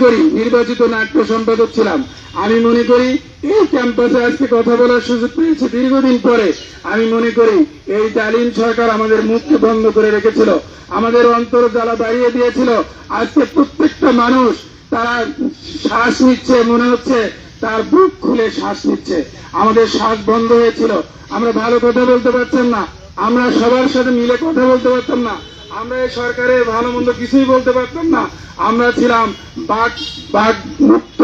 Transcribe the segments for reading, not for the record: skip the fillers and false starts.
করি নির্বাচিত নাট্য সম্পাদক ছিলাম, আমি মনে করি এই ক্যাম্পাসে আজকে কথা বলার সুযোগ পেয়েছি দীর্ঘদিন পরে। আমি মনে করি এই জালিম সরকার আমাদের মুখকে বন্ধ করে রেখেছিল, আমাদের অন্তর জ্বালা বাড়িয়ে দিয়েছিল। আজকে প্রত্যেকটা মানুষ তারা শ্বাস নিচ্ছে, মনে হচ্ছে তার বুক খুলে শ্বাস নিচ্ছে। আমাদের শ্বাস বন্ধ হয়েছিল, আমরা ভালো কথা বলতে পারতাম না, আমরা সবার সাথে মিলে কথা বলতে পারতাম না, আমরা এই সরকারের ভালো মন্দ কিছুই বলতে পারতাম না। আমরা ছিলাম বাকযুক্ত,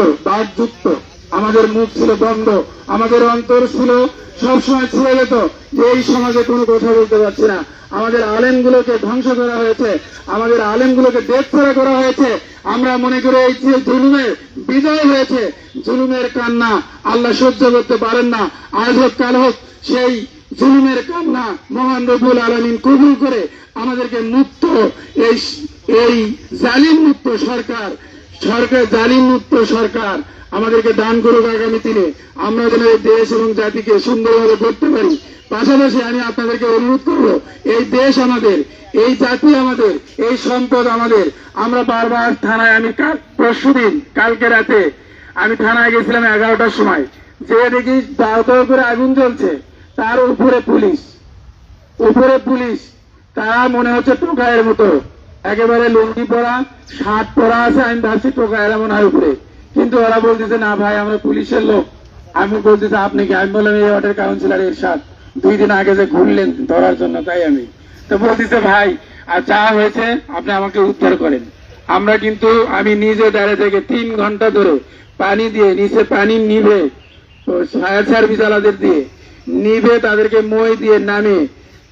আমাদের মুখ ছিল বন্ধ, আমাদের অন্তর ছিল সবসময় ছেড়ে যেত যে এই সমাজে কোনো কথা বলতে পারছি না। আমাদের আলেমগুলোকে ধ্বংস করা হয়েছে, আমাদের আলেমগুলোকে দেশছাড়া করা হয়েছে। আমরা মনে করি এই যে জুলুমের বিজয় হয়েছে, জুলুমের কান্না আল্লাহ সহ্য করতে পারেন না। আজ হোক কাল হোক সেই জুলুমের কান্না মহান রব্বুল আলামিন কবুল করে আমাদেরকে মুক্ত এই জালিম মুক্ত সরকার জালিম মুক্ত সরকার আমাদেরকে দান করুক আগামী দিনে। আমরা যেন এই দেশ এবং জাতিকে সুন্দরভাবে করতে পারি। পাশাপাশি আমি আপনাদেরকে অনুরোধ করব, এই দেশ আমাদের, এই জাতি আমাদের, এই সম্পদ আমাদের। আমরা বারবার থানায়, আমি পরশুদিন কালকে রাতে আমি থানায় গেছিলাম 11টার সময়, যে দেখি দাও দাও করে আগুন জ্বলছে, তার উপরে পুলিশ, তারা মনে হচ্ছে টোকায়ের মতো, একেবারে লুঙ্গি পরা, শার্ট পরা আছে। আমি ভাবছি টোকায়ের মনে হয় উপরে, কিন্তু ওরা বলতেছে না ভাই আমরা পুলিশের লোক। আমি বলতেছে আপনি কি? আমি বললাম এই ওয়ার্ডের কাউন্সিলর এরশাদ, 2 দিন আগে যে ঘুরলেন ধরার জন্য, তাই আমি তো বলতেছে ভাই আর যা হয়েছে আপনি আমাকে উদ্ধার করেন। আমরা কিন্তু আমি নিজে দাঁড়িয়ে থেকে 3 ঘন্টা ধরে পানি দিয়ে নিচে পানি নিভে, ফায়ার সার্ভিস আলাদের দিয়ে নিভে, তাদেরকে মই দিয়ে নামে,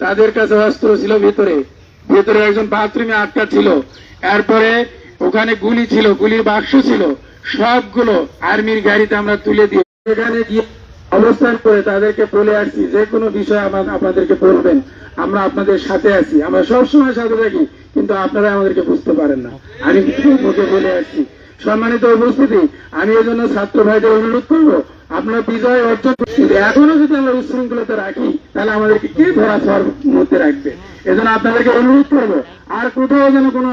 তাদের কাছে অস্ত্র ছিল ভেতরে একজন বাথরুমে আটকা ছিল, এরপরে ওখানে গুলি ছিল, গুলির বাক্স ছিল, সবগুলো আর্মির গাড়িতে আমরা তুলে দিয়ে সেখানে গিয়ে অবস্থান করে তাদেরকে বলে আসছি যে কোনো বিষয় আপনাদেরকে বলবেন, আমরা আপনাদের সাথে আছি, আমরা সবসময় সাথে থাকি, কিন্তু আপনারা আমাদেরকে বুঝতে পারেন না। আমি মুখে বলে আসছি। সম্মানিত উপস্থিতি, আমি এই জন্য ছাত্র ভাইদের অনুরোধ করবো, আপনারা বিজয় অর্জন এখনো যদি আমরা উচ্ছৃঙ্খলতা রাখি তাহলে আমাদেরকে কে ধরাছোঁয়ার মধ্যে রাখবে? এজন্য আপনাদেরকে অনুরোধ করবো, আর কোথাও যেন কোনো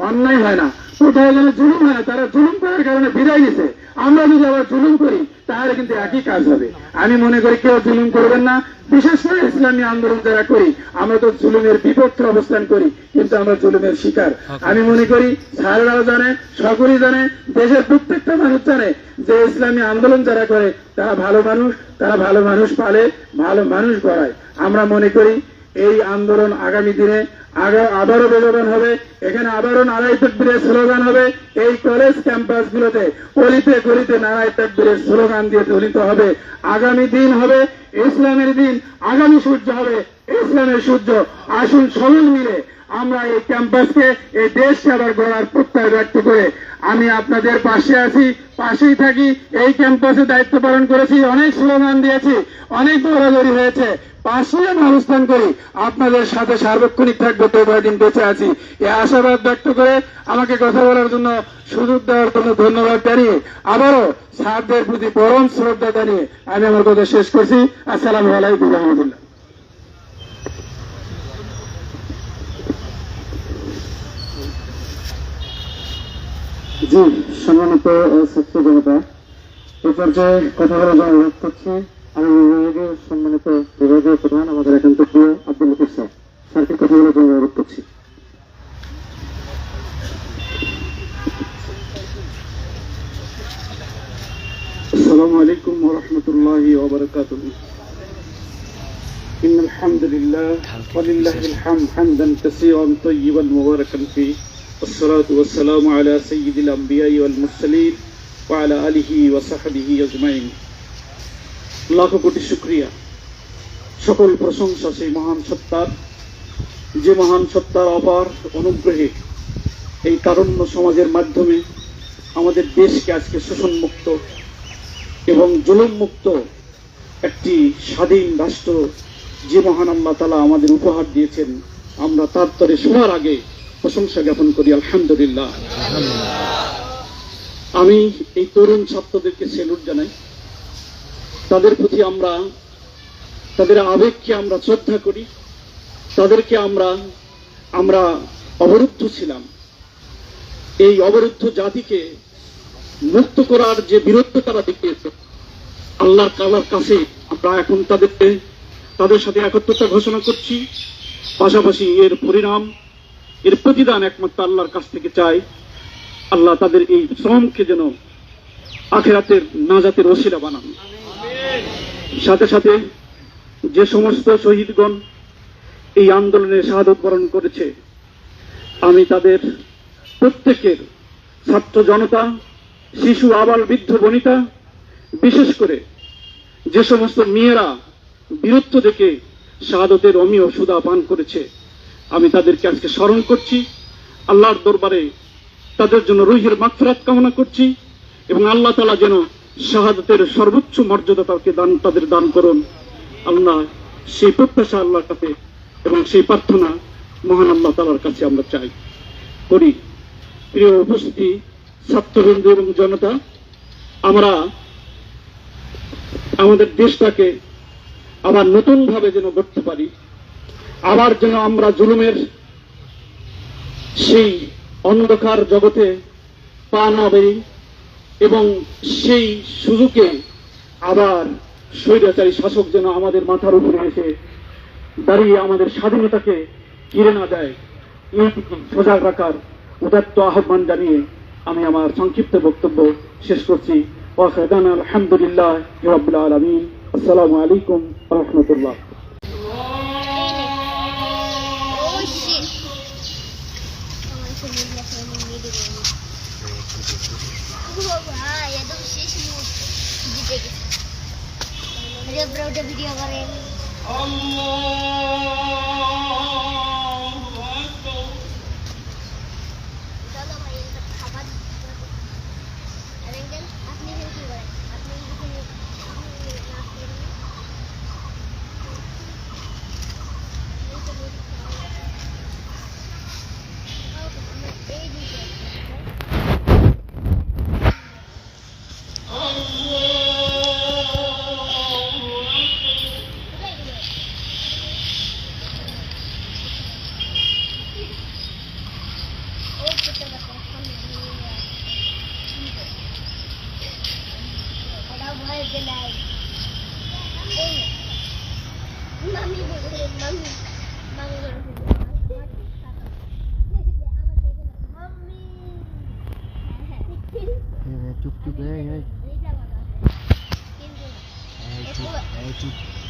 অন্যায় হয় না, কোথাও যেন জুলুম হয় না। তারা জুলুম করার কারণে বিদায় গেছে, আমরা যদি আবার জুলুম করি তাহলে কিন্তু একই কাজ হবে। আমি মনে করি কেউ জুলুম করবেন না, বিশেষ করে ইসলামী আন্দোলন যারা করি, আমরা তো জুলুমের বিপক্ষে অবস্থান করি, কিন্তু আমরা জুলুমের শিকার। আমি মনে করি স্যারেরাও জানে, সকলেই জানে, দেশের প্রত্যেকটা মানুষ জানে যে ইসলামী আন্দোলন যারা করে তারা ভালো মানুষ, তারা ভালো মানুষ পালে, ভালো মানুষ গড়ায়। আমরা মনে করি এই আন্দোলন আগামী দিনে আবারও বেগবান হবে, এখানে আবারও নারায়ে তাকবীরের স্লোগান হবে, এই কলেজ ক্যাম্পাস গুলোতে অলিতে গলিতে নারায়ে তাকবীরের স্লোগান দিয়ে তুলিত হবে। আগামী দিন হবে ইসলামের দিন, আগামী সূর্য হবে ইসলামের সূর্য। আসুন সবাই মিলে আমরা এই ক্যাম্পাসকে, এই দেশকে আবার গড়ার প্রত্যয় ব্যক্ত করে আমি আপনাদের পাশে আছি, পাশেই থাকি। এই ক্যাম্পাসে দায়িত্ব পালন করেছি, অনেক স্লোগান দিয়েছি, অনেক দৌড়াদৌড়ি হয়েছে, পাশে আমি অবস্থান করি, আপনাদের সাথে সার্বক্ষণিক থাকবো, তো কয়েকদিন বেঁচে আছি। এই আশাবাদ ব্যক্ত করে আমাকে কথা বলার জন্য, সুযোগ দেওয়ার জন্য ধন্যবাদ জানিয়ে, আবারও স্যারদের প্রতি পরম শ্রদ্ধা জানিয়ে আমি আমার কথা শেষ করছি। আসসালামু আলাইকুম ওয়া রাহমাতুল্লাহ। জি, সম্মানিত ছাত্র জনতা, এই পর্যায়ে কথা বলার জন্য অনুরোধ করছি আমি বিভাগের সম্মানিত বিভাগীয় প্রধান আমাদের একান্ত প্রিয় আব্দুল লতিফ স্যার, স্যারকে কথা বলার জন্য অনুরোধ করছি। আসসালামু আলাইকুম ওয়া রাহমাতুল্লাহি ওয়া বারাকাতুহু। ইন্নাল হামদুলিল্লাহ ওয়া লিল্লাহিল হামদ হামদান কাসীরান তাইয়িবান মুবারাকান ফীহি والصلاة والسلام على سيد الأنبياء والمرسلين وعلى آله وصحبه أجمعين। লাখ কোটি শুকরিয়া, সকল প্রশংসা সেই মহান সত্তার, যে মহান সত্তার অপার অনুগ্রহে এই তারুণ্য সমাজের মাধ্যমে আমাদের দেশকে আজকে শোষণ মুক্ত এবং জুলুম মুক্ত একটি স্বাধীন রাষ্ট্র যে মহান আল্লাহ তাআলা আমাদের উপহার দিয়েছেন, আমরা তার তরে সবার আগে প্রশংসা জ্ঞাপন করি আলহামদুলিল্লাহ। আমি এই তরুণ ছাত্রদেরকে সেলুট জানাই, তাদের প্রতি তাদের আবেগকে আমরা শ্রদ্ধা করি, তাদেরকে আমরা অবরুদ্ধ ছিলাম, এই অবরুদ্ধ জাতিকে মুক্ত করার যে বীরত্ব তারা দেখিয়েছে, আল্লাহর তাআলার কাছে আমরা এখন তাদের সাথে একত্রতা ঘোষণা করছি। পাশাপাশি এর পরিণাম, এর প্রতিদান একমাত্র আল্লাহর কাছ থেকে চাই। আল্লাহ তাদের এই শ্রমকে যেন আখিরাতের নাজাতের ওসিলা বানান। সাথে সাথে যে সমস্ত শহীদগণ এই আন্দোলনে শাহাদত বরণ করেছে, আমি তাদের প্রত্যেকের, ছাত্র জনতা, শিশু, আবাল, বৃদ্ধ, বনিতা, বিশেষ করে যে সমস্ত মেয়েরা বীরত্ব থেকে শাহাদতের অমীয় সুধা পান করেছে, আমি তাদেরকে আজকে স্মরণ করছি। আল্লাহর দরবারে তাদের জন্য রুহের মাগফিরাত কামনা করছি এবং আল্লাহ তাআলা যেন শাহাদতের সর্বোচ্চ মর্যাদা তাদের দান করুন। আল্লাহ সেই প্রত্যাশা আল্লাহর কাছে এবং সেই প্রার্থনা মহান আল্লাহ তাআলার কাছে আমরা চাই করি। প্রিয় উপস্থিতি, ছাত্রবৃন্দ এবং জনতা, আমরা আমাদের দেশটাকে আবার নতুন ভাবে যেন গড়তে পারি, আবার যেন আমরা জুলুমের সেই অন্ধকার জগতে পা না বেরি এবং সেই সুযোগে আবার স্বৈরাচারী শাসক যেন আমাদের মাথার উপরে এসে দাঁড়িয়ে আমাদের স্বাধীনতাকে ঘিরে না দেয়, সজাগ রাখার উদাত্ত আহ্বান জানিয়ে আমি আমার সংক্ষিপ্ত বক্তব্য শেষ করছি। আলহামদুলিল্লাহ রাব্বিল আলামিন। আসসালামু আলাইকুম ওয়া রাহমাতুল্লাহ। udah video keren. Chụp chụp đấy ơi. Chụp.